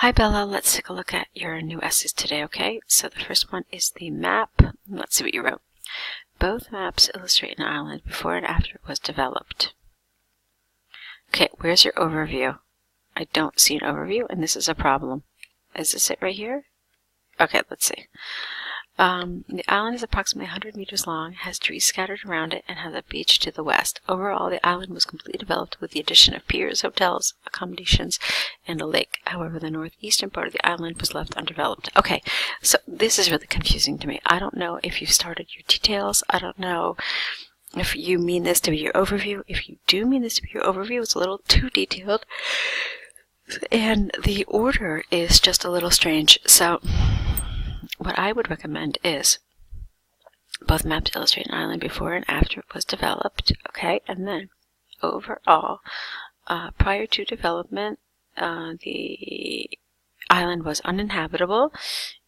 Hi Bella, let's take a look at your new essays today, okay? So the first one is the map. Let's see what you wrote. Both maps illustrate an island before and after it was developed. Okay, where's your overview? I don't see an overview, and this is a problem. Is this it right here? Okay, let's see. The island is approximately 100 meters long, has trees scattered around it, and has a beach to the west. Overall, the island was completely developed with the addition of piers, hotels, accommodations, and a lake. However, the northeastern part of the island was left undeveloped. Okay, so this is really confusing to me. I don't know if you've started your details. I don't know if you mean this to be your overview. If you do mean this to be your overview, it's a little too detailed. And the order is just a little strange. So what I would recommend is both maps illustrate an island before and after it was developed, okay? And then overall, prior to development, the island was uninhabitable,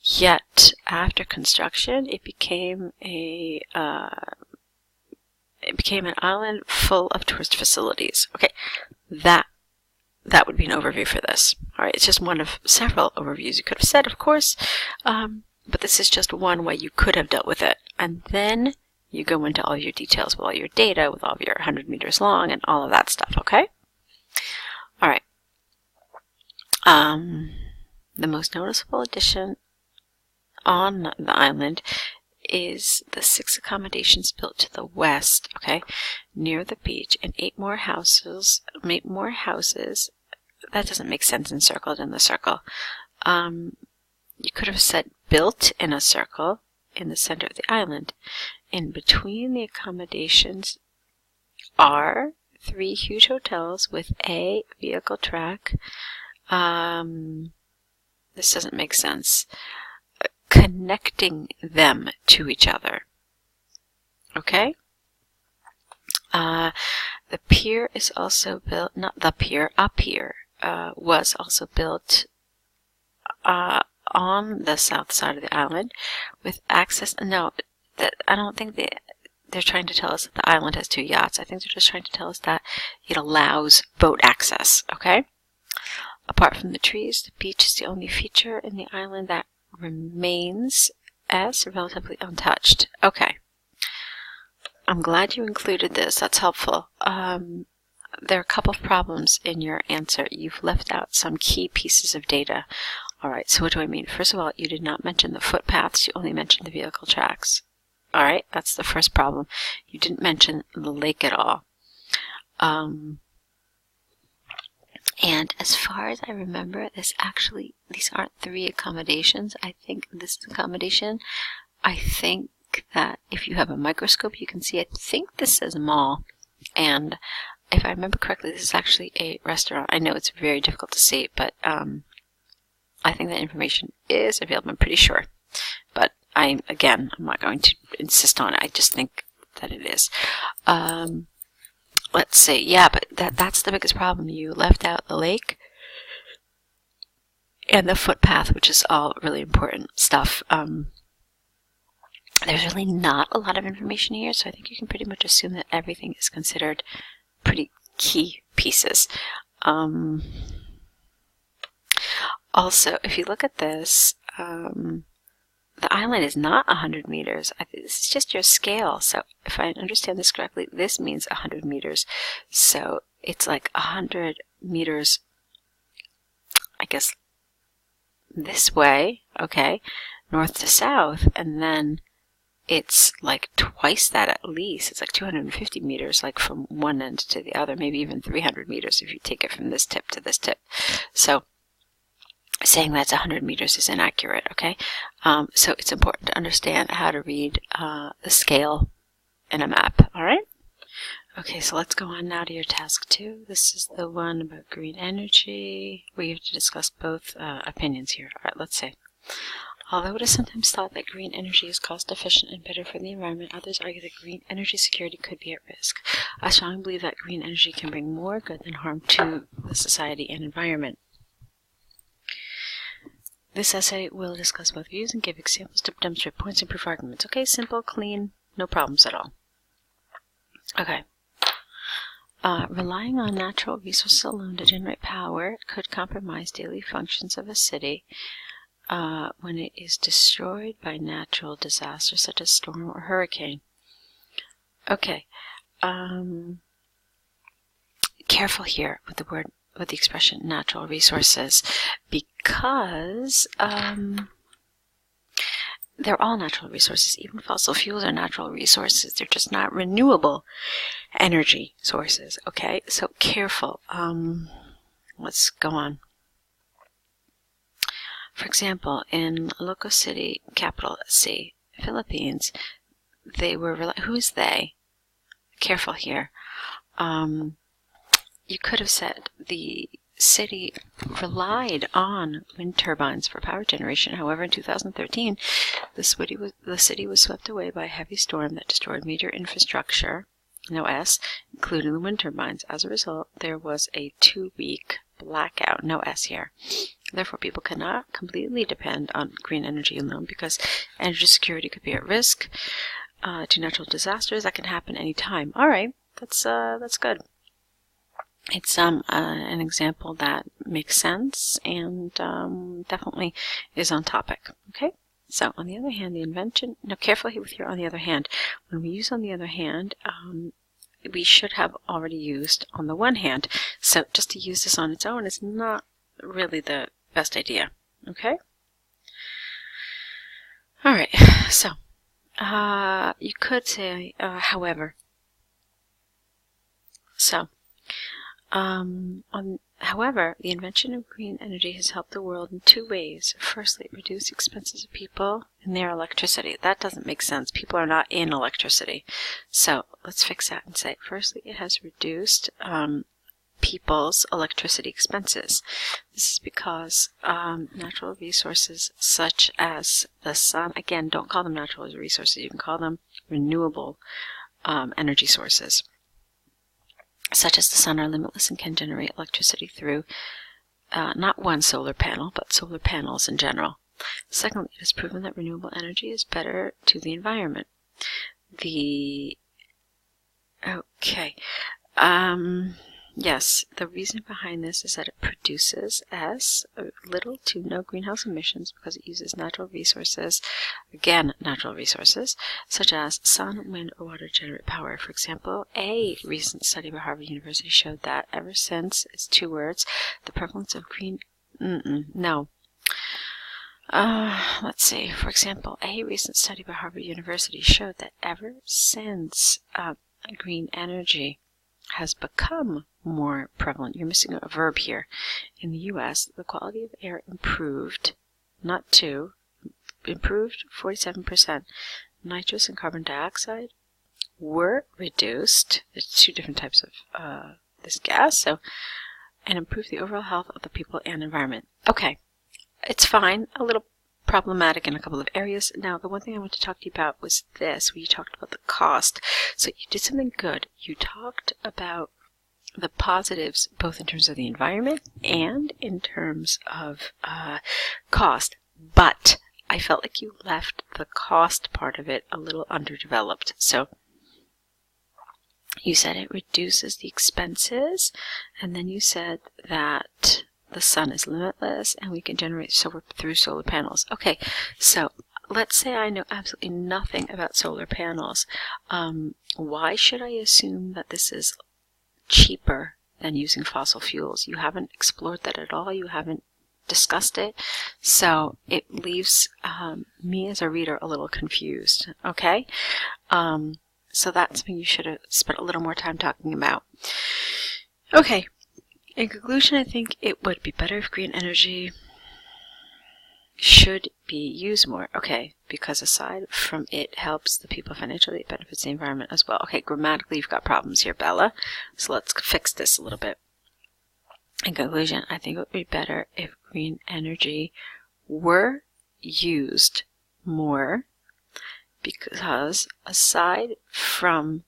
yet after construction, it became an island full of tourist facilities. Okay, that would be an overview for this. All right, it's just one of several overviews you could have said, of course, but this is just one way you could have dealt with it. And then you go into all your details with all your data, with all of your 100 meters long and all of that stuff, okay? All right. The most noticeable addition on the island is the 6 accommodations built to the west, okay, near the beach, and 8 more houses. That doesn't make sense encircled in the circle. You could have said built in a circle in the center of the island. In between the accommodations are 3 huge hotels with a vehicle track. This doesn't make sense. Connecting them to each other. Okay? The pier is also built, not the pier, a pier was also built on the south side of the island with access. No, I don't think they're trying to tell us that the island has 2 yachts. I think they're just trying to tell us that it allows boat access, okay? Apart from the trees, the beach is the only feature in the island that remains as relatively untouched. Okay. I'm glad you included this. That's helpful. There are a couple of problems in your answer. You've left out some key pieces of data. All right, so what do I mean? First of all, you did not mention the footpaths. You only mentioned the vehicle tracks. All right, that's the first problem. You didn't mention the lake at all. And as far as I remember, these aren't 3 accommodations. I think this accommodation, I think that if you have a microscope, you can see, I think this says mall. And if I remember correctly, this is actually a restaurant. I know it's very difficult to see, but I think that information is available. I'm pretty sure. But I'm not going to insist on it. I just think that it is. Let's see. Yeah, but that's the biggest problem. You left out the lake and the footpath, which is all really important stuff. There's really not a lot of information here, so I think you can pretty much assume that everything is considered pretty key pieces. Also, if you look at this, the island is not 100 meters. This is just your scale. So if I understand this correctly, this means 100 meters. So it's like 100 meters, I guess, this way, okay, north to south, and then it's like twice that at least. It's like 250 meters, like from one end to the other, maybe even 300 meters if you take it from this tip to this tip. So saying that's 100 meters is inaccurate, okay? So it's important to understand how to read the scale in a map, all right? Okay, so let's go on now to your task 2. This is the one about green energy. We have to discuss both opinions here. All right, let's see. Although it is sometimes thought that green energy is cost-efficient and better for the environment, others argue that green energy security could be at risk. I strongly believe that green energy can bring more good than harm to the society and environment. This essay will discuss both views and give examples to demonstrate points and proof arguments. Okay, simple, clean, no problems at all. Okay. Relying on natural resources alone to generate power could compromise daily functions of a city when it is destroyed by natural disasters such as storm or hurricane. Okay. Careful here with the expression natural resources, because they're all natural resources. Even fossil fuels are natural resources. They're just not renewable energy sources. Okay, so careful. Let's go on. For example, in Loco City, capital C, Philippines, they were who's they? Careful here. You could have said the city relied on wind turbines for power generation. However, in 2013, the city was swept away by a heavy storm that destroyed major infrastructure, no S, including the wind turbines. As a result, there was a 2-week blackout, no S here. Therefore, people cannot completely depend on green energy alone because energy security could be at risk to natural disasters that can happen anytime. All right, that's good. It's an example that makes sense and definitely is on topic. Okay. So on the other hand, the invention. Now, carefully with your on the other hand. When we use on the other hand, we should have already used on the one hand. So just to use this on its own is not really the best idea. Okay. All right. So you could say, however. So. However, the invention of green energy has helped the world in 2 ways. Firstly, it reduced the expenses of people and their electricity. That doesn't make sense. People are not in electricity. So let's fix that and say, firstly, it has reduced people's electricity expenses. This is because natural resources such as the sun, again, don't call them natural resources. You can call them renewable energy sources, such as the sun, are limitless and can generate electricity through not one solar panel, but solar panels in general. Secondly, it has proven that renewable energy is better to the environment. Yes, the reason behind this is that it produces little to no greenhouse emissions because it uses natural resources, again, natural resources, such as sun, wind, or water to generate power. For example, a recent study by Harvard University showed that ever since, it's 2 words, the prevalence of green, let's see. For example, a recent study by Harvard University showed that ever since green energy has become more prevalent. You're missing a verb here. In the U.S., the quality of air improved, improved 47%. Nitrous and carbon dioxide were reduced. There's 2 different types of this gas, and improved the overall health of the people and environment. Okay, it's fine. A little problematic in a couple of areas. Now, the one thing I want to talk to you about was this, where you talked about the cost. So you did something good. You talked about the positives, both in terms of the environment and in terms of cost. But I felt like you left the cost part of it a little underdeveloped. So you said it reduces the expenses, and then you said that the sun is limitless and we can generate through solar panels. Okay, so let's say I know absolutely nothing about solar panels. Why should I assume that this is cheaper than using fossil fuels? You haven't explored that at all. You haven't discussed it. So it leaves me as a reader a little confused. Okay? So that's something you should have spent a little more time talking about. Okay. In conclusion, I think it would be better if green energy should be used more. Okay, because aside from it helps the people financially, it benefits the environment as well. Okay, grammatically you've got problems here, Bella. So let's fix this a little bit. In conclusion, I think it would be better if green energy were used more, because aside from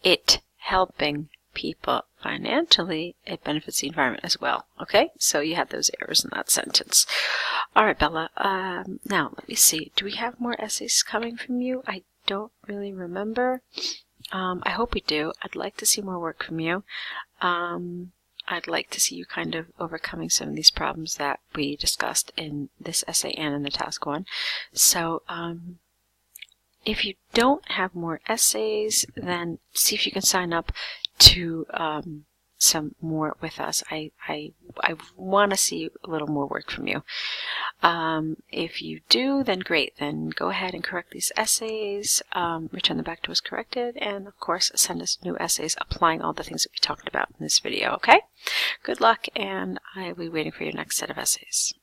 it helping people financially, it benefits the environment as well. Okay, so you had those errors in that sentence. All right, Bella. Now, let me see. Do we have more essays coming from you? I don't really remember. I hope we do. I'd like to see more work from you. I'd like to see you kind of overcoming some of these problems that we discussed in this essay and in the task one. So if you don't have more essays, then see if you can sign up to some more with us. I want to see a little more work from you. If you do, then great. Then go ahead and correct these essays, return them back to us corrected, and of course send us new essays applying all the things that we talked about in this video, okay? Good luck, and I'll be waiting for your next set of essays.